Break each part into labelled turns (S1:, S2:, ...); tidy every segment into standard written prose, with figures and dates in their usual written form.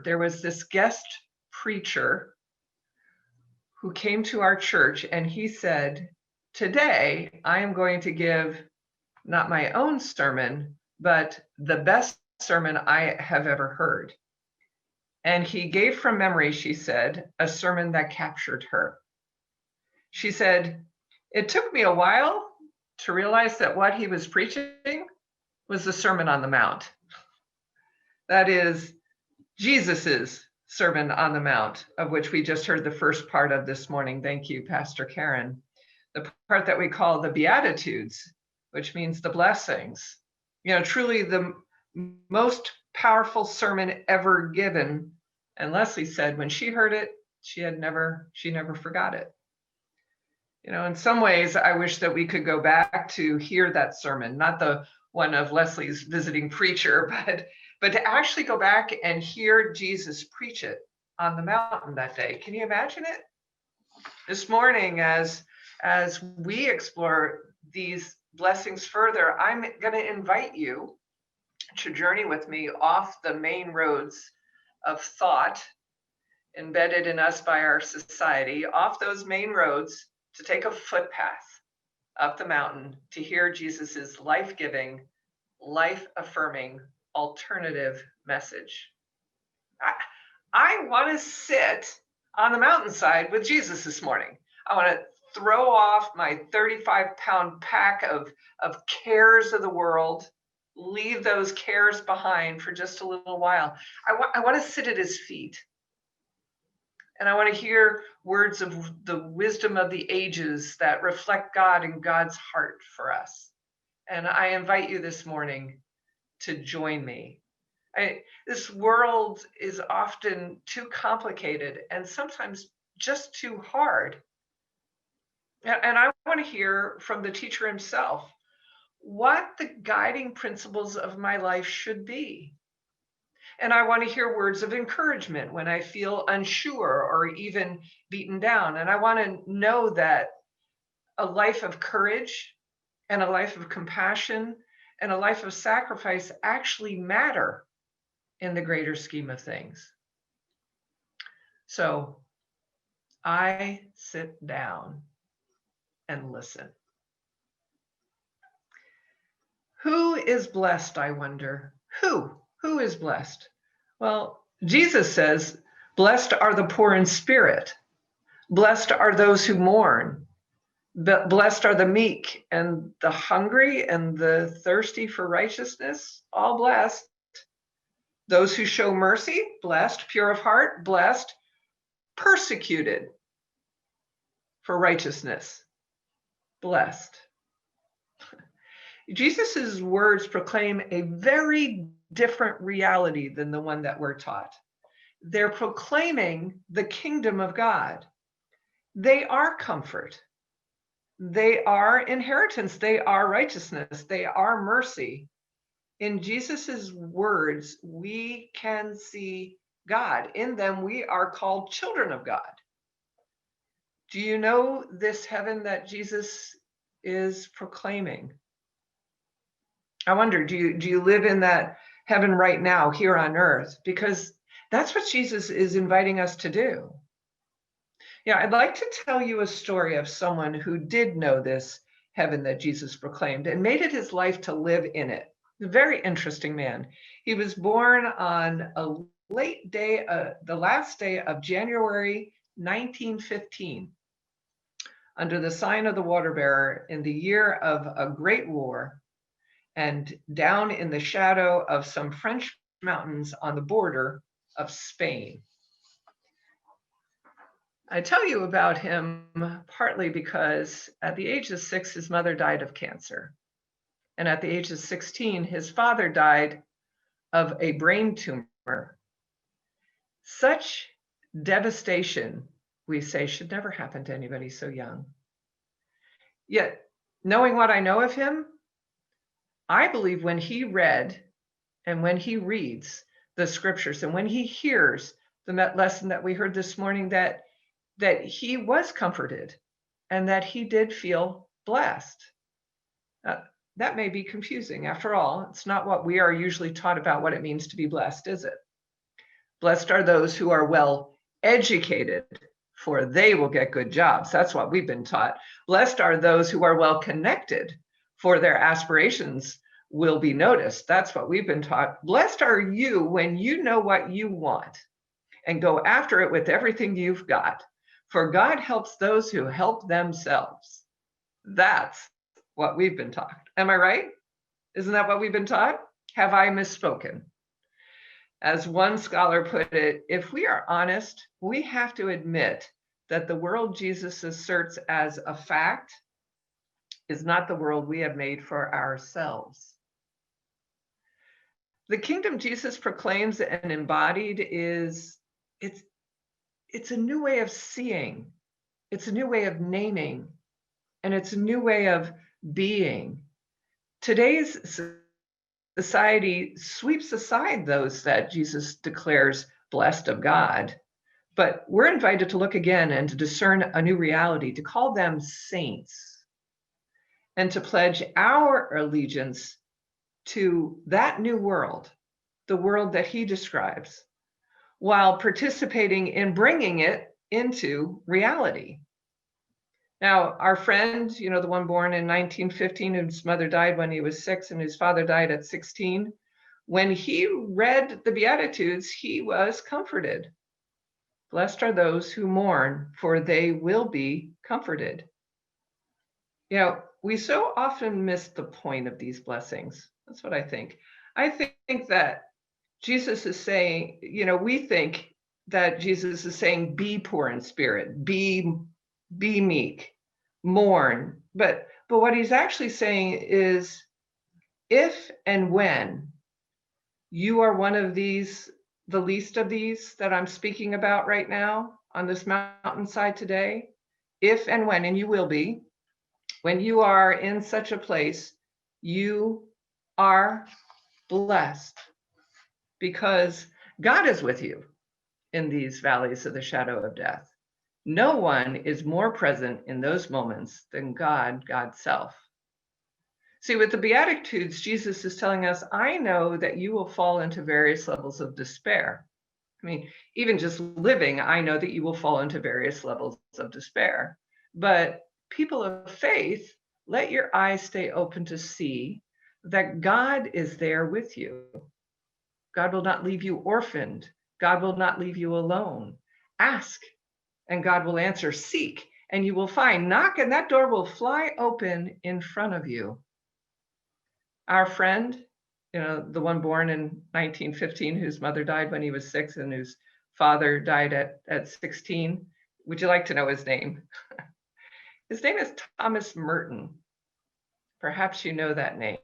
S1: There was this guest preacher who came to our church, and he said, "Today I am going to give not my own sermon, but the best sermon I have ever heard." And he gave from memory, she said, a sermon that captured her. She said, "It took me a while to realize that what he was preaching was the Sermon on the Mount. That is Jesus's Sermon on the Mount, of which we just heard the first part of this morning. Thank you, Pastor Karen. The part that we call the Beatitudes, which means the blessings. Truly the most powerful sermon ever given. And Leslie said when she heard it, she never forgot it. In some ways, I wish that we could go back to hear that sermon, not the one of Leslie's visiting preacher, but to actually go back and hear Jesus preach it on the mountain that day. Can you imagine it? This morning, as we explore these blessings further, I'm going to invite you to journey with me off the main roads of thought embedded in us by our society, off those main roads, to take a footpath up the mountain to hear Jesus's life-giving, life-affirming, alternative message. I want to sit on the mountainside with Jesus this morning. I want to throw off my 35-pound pack of cares of the world, leave those cares behind for just a little while. I want to sit at his feet. And I want to hear words of the wisdom of the ages that reflect God and God's heart for us. And I invite you this morning to join me. This world is often too complicated and sometimes just too hard. And I want to hear from the teacher himself what the guiding principles of my life should be. And I want to hear words of encouragement when I feel unsure or even beaten down. And I want to know that a life of courage and a life of compassion and a life of sacrifice actually matter in the greater scheme of things. So I sit down and listen. Who is blessed, I wonder? Who is blessed? Well, Jesus says, "Blessed are the poor in spirit. Blessed are those who mourn. Blessed are the meek and the hungry and the thirsty for righteousness, all blessed. Those who show mercy, blessed. Pure of heart, blessed. Persecuted for righteousness, blessed." Jesus's words proclaim a very different reality than the one that we're taught. They're proclaiming the kingdom of God. They are comfort. They are inheritance. They are righteousness. They are mercy. In Jesus's words, we can see God. In them, we are called children of God. Do you know this heaven that Jesus is proclaiming? I wonder, do you live in that heaven right now here on earth? Because that's what Jesus is inviting us to do. Yeah, I'd like to tell you a story of someone who did know this heaven that Jesus proclaimed and made it his life to live in it. A very interesting man. He was born on a late day, the last day of January 1915, under the sign of the water bearer in the year of a great war, and down in the shadow of some French mountains on the border of Spain. I tell you about him partly because at the age of 6, his mother died of cancer. And at the age of 16, his father died of a brain tumor. Such devastation, we say, should never happen to anybody so young. Yet, knowing what I know of him, I believe when he read and when he reads the scriptures and when he hears the lesson that we heard this morning, that he was comforted and that he did feel blessed. That may be confusing. After all, it's not what we are usually taught about what it means to be blessed, is it? Blessed are those who are well educated, for they will get good jobs. That's what we've been taught. Blessed are those who are well connected, for their aspirations will be noticed. That's what we've been taught. Blessed are you when you know what you want and go after it with everything you've got, for God helps those who help themselves. That's what we've been taught. Am I right? Isn't that what we've been taught? Have I misspoken? As one scholar put it, if we are honest, we have to admit that the world Jesus asserts as a fact is not the world we have made for ourselves. The kingdom Jesus proclaims and embodied it's a new way of seeing, it's a new way of naming, and it's a new way of being. Today's society sweeps aside those that Jesus declares blessed of God, but we're invited to look again and to discern a new reality, to call them saints, and to pledge our allegiance to that new world, the world that he describes, while participating in bringing it into reality. Now, our friend, the one born in 1915, whose mother died when he was 6 and whose father died at 16, when he read the Beatitudes, he was comforted. Blessed are those who mourn, for they will be comforted. We so often miss the point of these blessings. That's what I think. I think that Jesus is saying, we think that Jesus is saying, be poor in spirit, be meek, mourn. But what he's actually saying is, if and when you are one of these, the least of these that I'm speaking about right now on this mountainside today, if and when, and you will be, when you are in such a place, you are blessed because God is with you in these valleys of the shadow of death. No one is more present in those moments than God's self. See, with the Beatitudes, Jesus is telling us, I know that you will fall into various levels of despair. I mean, even just living, I know that you will fall into various levels of despair. But people of faith, let your eyes stay open to see that God is there with you. God will not leave you orphaned. God will not leave you alone. Ask, and God will answer. Seek, and you will find. Knock, and that door will fly open in front of you. Our friend, the one born in 1915, whose mother died when he was 6 and whose father died at 16. Would you like to know his name? His name is Thomas Merton. Perhaps you know that name.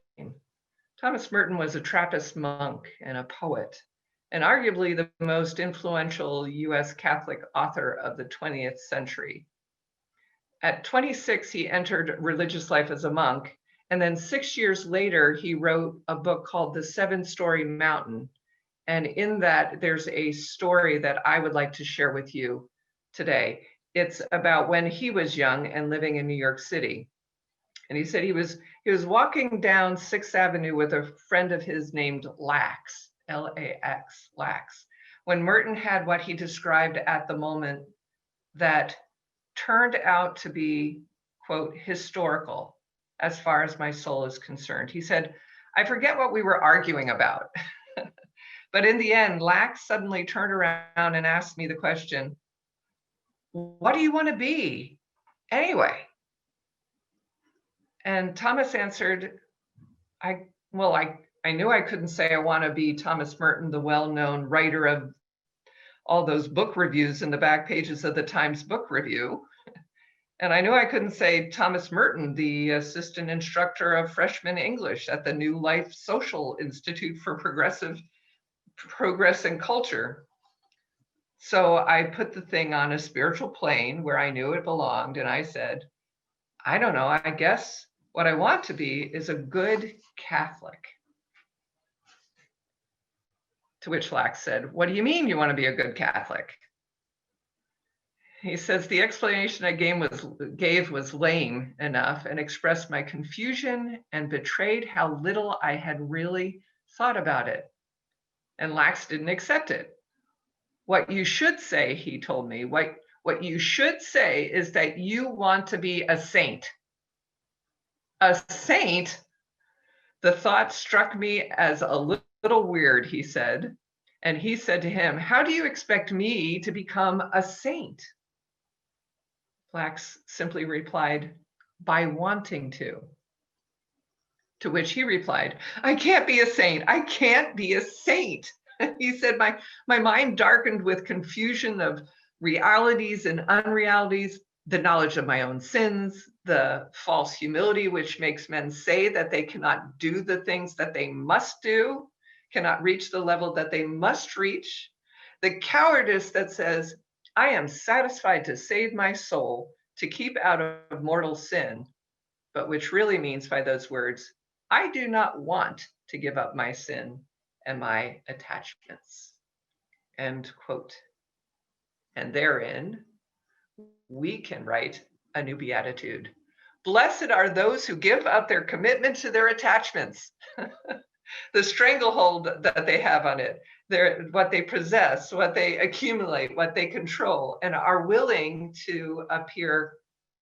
S1: Thomas Merton was a Trappist monk and a poet, and arguably the most influential US Catholic author of the 20th century. At 26, he entered religious life as a monk, and then 6 years later, he wrote a book called The 7-Story Mountain. And in that, there's a story that I would like to share with you today. It's about when he was young and living in New York City. And he said he was walking down 6th Avenue with a friend of his named Lax, L-A-X, Lax, when Merton had what he described at the moment that turned out to be, quote, historical as far as my soul is concerned. He said, I forget what we were arguing about. But in the end, Lax suddenly turned around and asked me the question, what do you want to be anyway? And Thomas answered, I knew I couldn't say I want to be Thomas Merton, the well-known writer of all those book reviews in the back pages of the Times Book Review. And I knew I couldn't say Thomas Merton, the assistant instructor of freshman English at the New Life Social Institute for Progress and Culture. So I put the thing on a spiritual plane where I knew it belonged. And I said, I don't know, I guess what I want to be is a good Catholic. To which Lax said, what do you mean you want to be a good Catholic? He says, the explanation I gave was lame enough and expressed my confusion and betrayed how little I had really thought about it. And Lax didn't accept it. What you should say, he told me, what you should say is that you want to be a saint. A saint? The thought struck me as a little weird, he said. And he said to him, how do you expect me to become a saint? Flax simply replied, by wanting to. To which he replied, I can't be a saint. I can't be a saint. He said, my mind darkened with confusion of realities and unrealities, the knowledge of my own sins, the false humility which makes men say that they cannot do the things that they must do, cannot reach the level that they must reach, the cowardice that says, I am satisfied to save my soul, to keep out of mortal sin, but which really means by those words, I do not want to give up my sin and my attachments. End quote. And therein, we can write a new beatitude. Blessed are those who give up their commitment to their attachments, the stranglehold that they have on it, what they possess, what they accumulate, what they control, and are willing to appear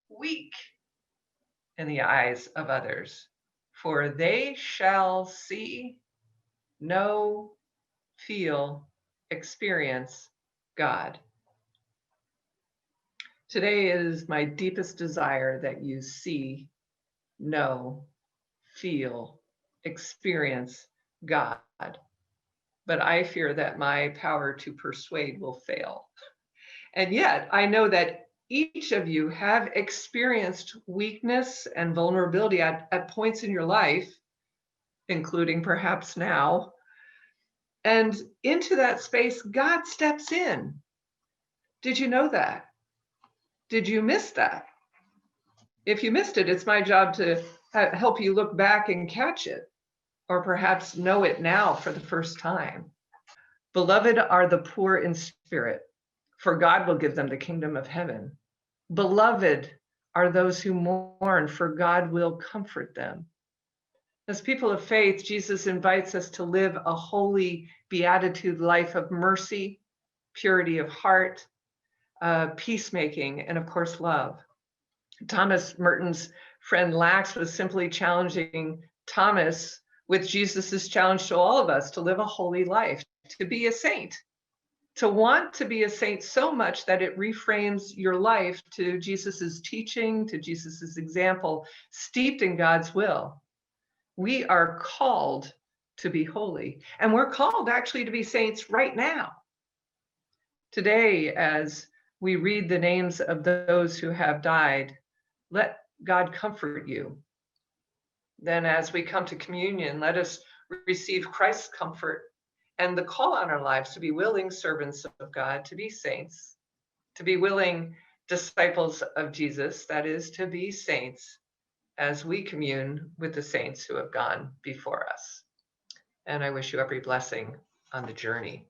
S1: weak in the eyes of others. For they shall see, know, feel, experience God. Today is my deepest desire that you see, know, feel, experience God. But I fear that my power to persuade will fail. And yet I know that each of you have experienced weakness and vulnerability at points in your life, including perhaps now. And into that space, God steps in. Did you know that? Did you miss that? If you missed it, it's my job to help you look back and catch it, or perhaps know it now for the first time. Beloved are the poor in spirit, for God will give them the kingdom of heaven. Beloved are those who mourn, for God will comfort them. As people of faith, Jesus invites us to live a holy beatitude life of mercy, purity of heart, peacemaking, and of course, love. Thomas Merton's friend Lax was simply challenging Thomas with Jesus's challenge to all of us to live a holy life, to be a saint, to want to be a saint so much that it reframes your life to Jesus's teaching, to Jesus's example, steeped in God's will. We are called to be holy, and we're called actually to be saints right now. Today, as we read the names of those who have died, let God comfort you. Then as we come to communion, let us receive Christ's comfort and the call on our lives to be willing servants of God, to be saints, to be willing disciples of Jesus, that is, to be saints as we commune with the saints who have gone before us. And I wish you every blessing on the journey.